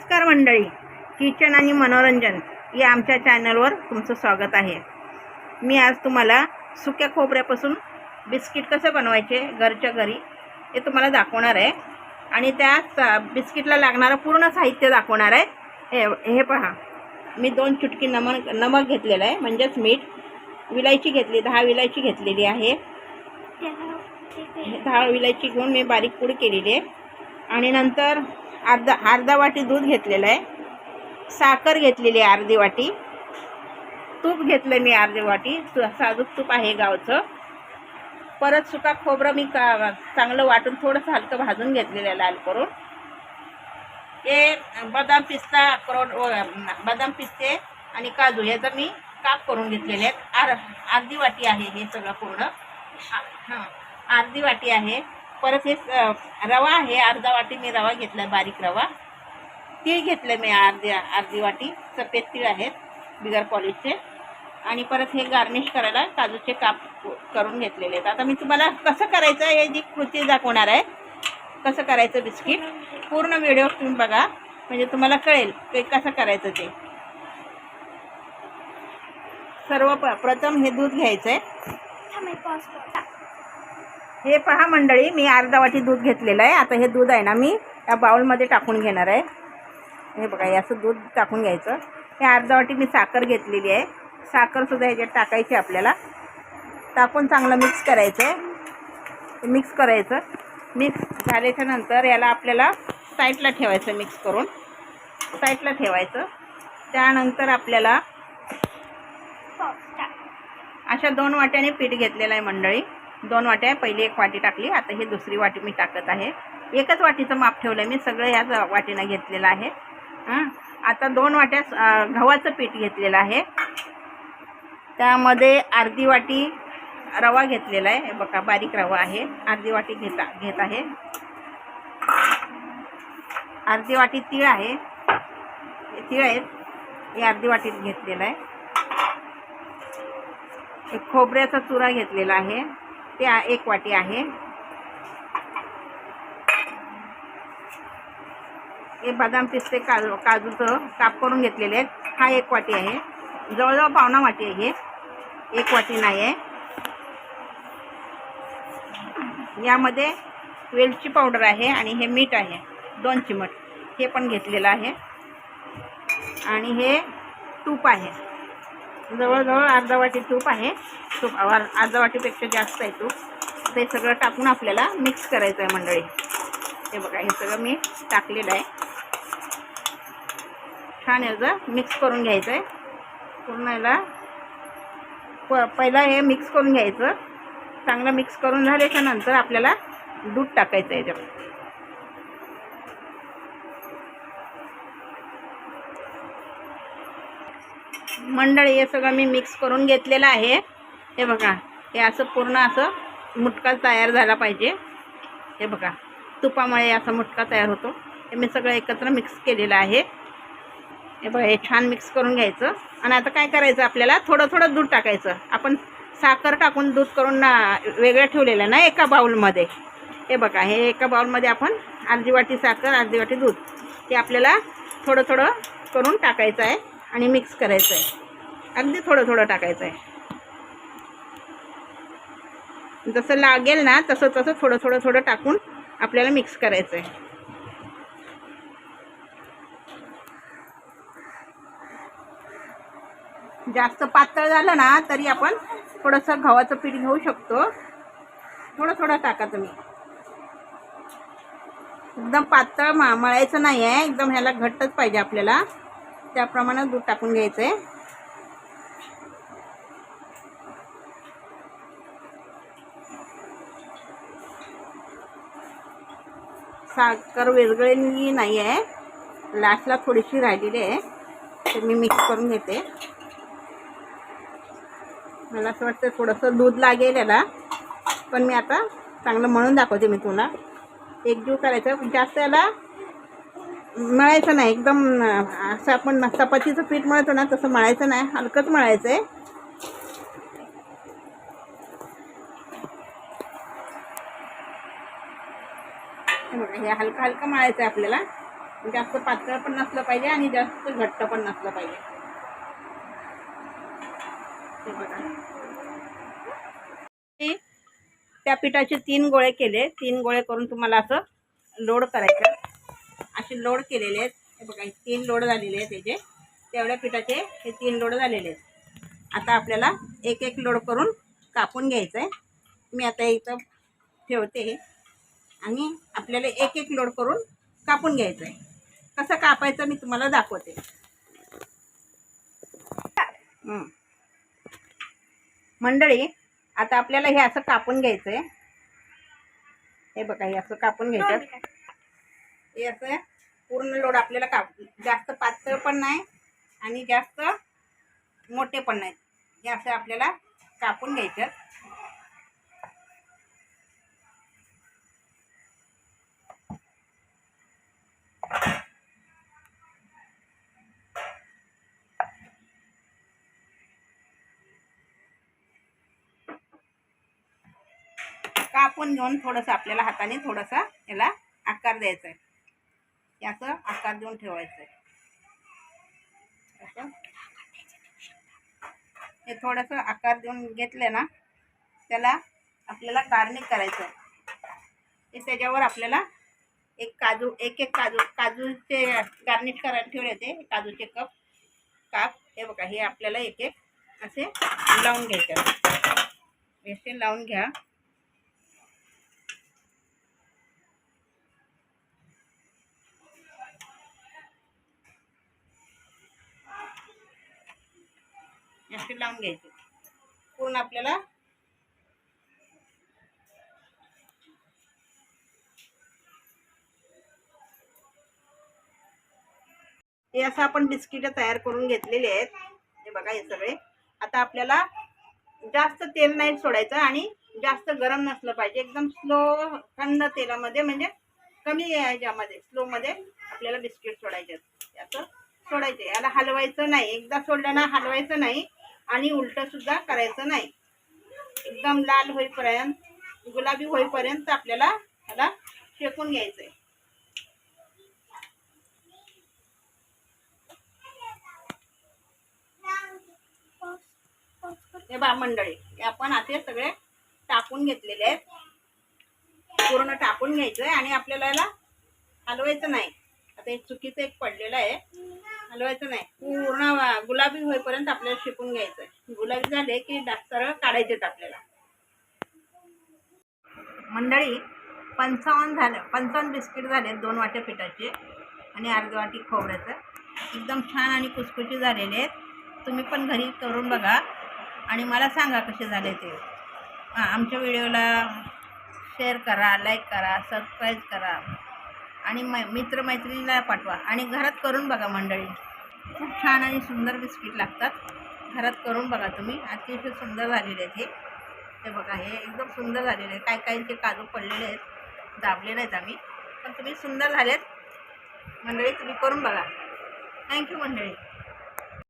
नमस्कार मंडळी, किचन आणि मनोरंजन या आमच्या चॅनलवर तुमचं स्वागत आहे। मी आज तुम्हाला सुक्या खोबऱ्यापासून बिस्किट कसे बनवायचे घरच्या घरी हे तुम्हाला दाखवणार आहे आणि त्या बिस्किटला लागणारं पूर्ण साहित्य दाखवणार आहे। हे पहा, मी 2 चुटकी नमक घेतलेलं आहे, म्हणजेच मीठ। विलायची घेतली, 10 विलायची घेतलेली आहे। 10 विलायची घेऊन मी बारीक पूड केलेली आहे आणि नंतर अर्धा वाटी दूध घेतलेलं आहे, साखर घेतलेली आहे अर्धी वाटी, तूप घेतलं मी अर्धी वाटी, साजूक तूप आहे गावचं। परत सुका खोबरं मी चांगलं वाटून थोडंसं हलकं भाजून घेतलेलं आहे लाल करून। हे बदाम पिस्ता अक्रोड, बदाम पिस्ते आणि काजू याचं मी काप करून घेतलेले आहेत। अर्धी वाटी आहे हे सगळं पूर्ण, अर्धी वाटी आहे। परत हे रवा आहे, अर्धा वाटी मी रवा घेतला, बारीक रवा। तीळ घेतले मी अर्धी वाटी, सफेद तीळ आहेत बिगर पॉलिशचे। आणि परत हे गार्निश करायला काजूचे काप करून घेतलेले आहेत। आता मी तुम्हाला कसं करायचं हे जी कृती दाखवणार आहे, कसं करायचं बिस्किट। पूर्ण व्हिडिओ तुम्ही बघा, म्हणजे तुम्हाला कळेल की कसं करायचं ते। सर्वप्रथम हे दूध घ्यायचं आहे। हे पहा मंडळी, मी अर्धा वाटी दूध घेतलेलं आहे। आता हे दूध आहे ना, मी या बाउलमध्ये टाकून घेणार आहे। हे बघा, हे असं दूध टाकून घ्यायचं। हे अर्धा वाटी मी साखर घेतलेली आहे, साखरसुद्धा ह्याच्यात टाकायची आपल्याला। टाकून चांगलं मिक्स करायचं आहे। मिक्स करायचं, मिक्स झाल्याच्या नंतर याला आपल्याला साईडला ठेवायचं, मिक्स करून साईडला ठेवायचं। त्यानंतर आपल्याला अशा 2 वाट्याने पीठ घेतलेलं आहे मंडळी। 2 वाट्या, पहिली 1 वाटी टाकली, आता ही दुसरी वाटी मी टाकत आहे। एकच वाटीचं माप ठेवलं मी, सगळं ह्याच वाटीनं घेतलेलं आहे। आता 2 वाट्या गव्हाचं पीठ घेतलेलं आहे, त्यामध्ये अर्धी वाटी रवा घेतलेला आहे। हे बघा, बारीक रवा आहे, अर्धी वाटी घेत आहे। अर्धी वाटी तीळ आहे, तीळ आहेत, हे अर्धी वाटी घेतलेलं आहे। एक खोबऱ्याचा चुरा घेतलेला आहे, ते 1 वाटी आहे। हे बदाम पिस्ते काजूचं काप करून घेतलेले आहेत, हा 1 वाटी आहे। जवळजवळ पावणा वाटी आहे हे, 1 वाटी नाही आहे। यामध्ये वेलची पावडर आहे आणि हे मीठ आहे 2 चिमट, हे पण घेतलेलं आहे। आणि हे तूप आहे, जवळजवळ अर्धा वाटी तूप आहे। तूप अर्धा वाटीपेक्षा जास्त आहे तूप। ते सगळं टाकून आपल्याला मिक्स करायचं आहे मंडळी। हे बघा, हे सगळं मी टाकलेलं आहे। छान याचं मिक्स करून घ्यायचं आहे पूर्ण। याला पहिला हे मिक्स करून घ्यायचं, चांगलं मिक्स करून झाल्याच्या नंतर आपल्याला दूध टाकायचं आहे याच्यात। मंडळी, हे सगळं मी मिक्स करून घेतलेलं आहे। हे बघा, हे असं पूर्ण असं मुटका तयार झाला पाहिजे। हे बघा, तुपामुळे असा मुटका तयार होतो। हे मी सगळं एकत्र मिक्स केलेलं आहे। हे बघा, हे छान मिक्स करून घ्यायचं। आणि आता काय करायचं, आपल्याला थोडं थोडं दूध टाकायचं। आपण साखर टाकून दूध करून वेगळं ठेवलेलं ना एका बाउलमध्ये। हे बघा, हे एका बाउलमध्ये आपण अर्धी वाटी साखर, अर्धी वाटी दूध, ते आपल्याला थोडं थोडं करून टाकायचं आहे आणि मिक्स करायचं आहे। अगदी थोडं थोडं टाकायचं आहे, जसं लागेल ना तसं तसं थोडं थोडं थोडं टाकून आपल्याला मिक्स करायचं आहे। जास्त पातळ झालं ना तरी आपण थोडंसं गव्हाचं पीठ घेऊ शकतो। थोडं थोडं टाका तुम्ही, एकदम पातळ मळायचं नाही आहे, एकदम ह्याला घट्टच पाहिजे आपल्याला, त्याप्रमाणे दूध टाकून घ्यायचं आहे। साखर विरघळलेली नाही आहे, लास्टला थोडीशी राहिलेली आहे, ते मी मिक्स करून घेते। मला असं वाटतं थोडंसं दूध लागेल याला, पण मी आता चांगलं मळून दाखवते मी तुला। एकजीव करायचं, जास्त याला मळायचं नाही, एकदम असं आपण चपातीचं पीठ मळतो ना तसं मळायचं नाही, हलकंच मळायचं आहे। हे हलकं हलकं मळायचं आहे आपल्याला। जास्त पातळ पण नसलं पाहिजे आणि जास्त घट्ट पण नसलं पाहिजे. हे बघा, त्या पिठाचे 3 गोळे केले. 3 गोळे करून तुम्हाला असं लोड करायचं. असे लोड केलेले आहेत. हे बघा, 3 लोड झालेले आहेत त्याचे. तेवढ्या पिठाचे हे 3 लोड झालेले आहेत. आता आपल्याला एक एक लोड करून कापून घ्यायचं आहे. मी आता इथं ठेवते आणि आपल्याला एक एक लोड करून कापून घ्यायचं आहे. कसं कापायचं मी तुम्हाला दाखवते. मंडळी, आता आपल्याला हे असं कापून घ्यायचं आहे. हे बघा, हे असं कापून घ्यायचं. हे असं पूर्ण लोड आपल्याला जास्त पातळ पण नाही आणि जास्त मोठे पण नाही. हे असं आपल्याला कापून घ्यायचं. कापून घेऊन थोडंसं आपल्याला हाताने थोडासा याला आकार द्यायचा आहे. याचं आकार देऊन ठेवायचं आहे. असं हे थोडंसं आकार देऊन घेतले ना, त्याला आपल्याला गार्निश करायचं आहे. त्याच्यावर आपल्याला एक काजूचे गार्निश करायला ठेवले ते काजूचे काप. हे बघा, हे आपल्याला एक एक असे लावून घ्यायचे. असे लावून घ्या. असे लावून घ्यायचे पूर्ण आपल्याला. हे असं आपण बिस्किट तयार करून घेतलेले आहेत. हे बघा, हे सगळे. आता आपल्याला जास्त तेल नाही सोडायचं आणि जास्त गरम नसलं पाहिजे. एकदम स्लो थंड तेलामध्ये, म्हणजे कमी याच्यामध्ये स्लो मध्ये आपल्याला बिस्किट सोडायचे. याचं सोडायचे, याला हलवायचं नाही. एकदा सोडलं ना हलवायचं नाही आणि उलटं सुद्धा करायचं नाही. एकदम लाल होईपर्यंत, गुलाबी होईपर्यंत आपल्याला याला शेकून घ्यायचंय. हे बा मंडळी, हे आपण असे सगळे टाकून घेतलेले आहेत. पूर्ण टाकून घ्यायचंय आणि आपल्याला याला हलवायचं नाही. आता हे चुकीचं एक पडलेलं आहे, हलवायचं नाही. पूर्ण गुलाबी होईपर्यंत आपल्याला शेकून घ्यायचंय. गुलाबी झाले की सरळ काढायचेत आपल्याला. मंडळी, 55 बिस्किट झाले. 2 वाट्या पिठाचे आणि अर्धी वाटी खोबऱ्याचं. एकदम छान आणि कुसकुशी झालेले आहेत. तुम्ही पण घरी करून बघा आणि मला सांगा कसे झाले ते. आमच्या व्हिडिओला शेअर करा, लाईक करा, सबस्क्राईब करा आणि मित्रमैत्रिणीला पाठवा आणि घरात करून बघा मंडळी. खूप छान आणि सुंदर बिस्किट लागतात. घरात करून बघा तुम्ही. अतिशय सुंदर झालेले आहेत हे बघा, हे एकदम सुंदर झालेले आहेत. काही काहींचे काजू पडलेले आहेत, दाबले नाहीत आम्ही, पण तुम्ही सुंदर झालेत मंडळी. तुम्ही करून बघा. थँक्यू मंडळी.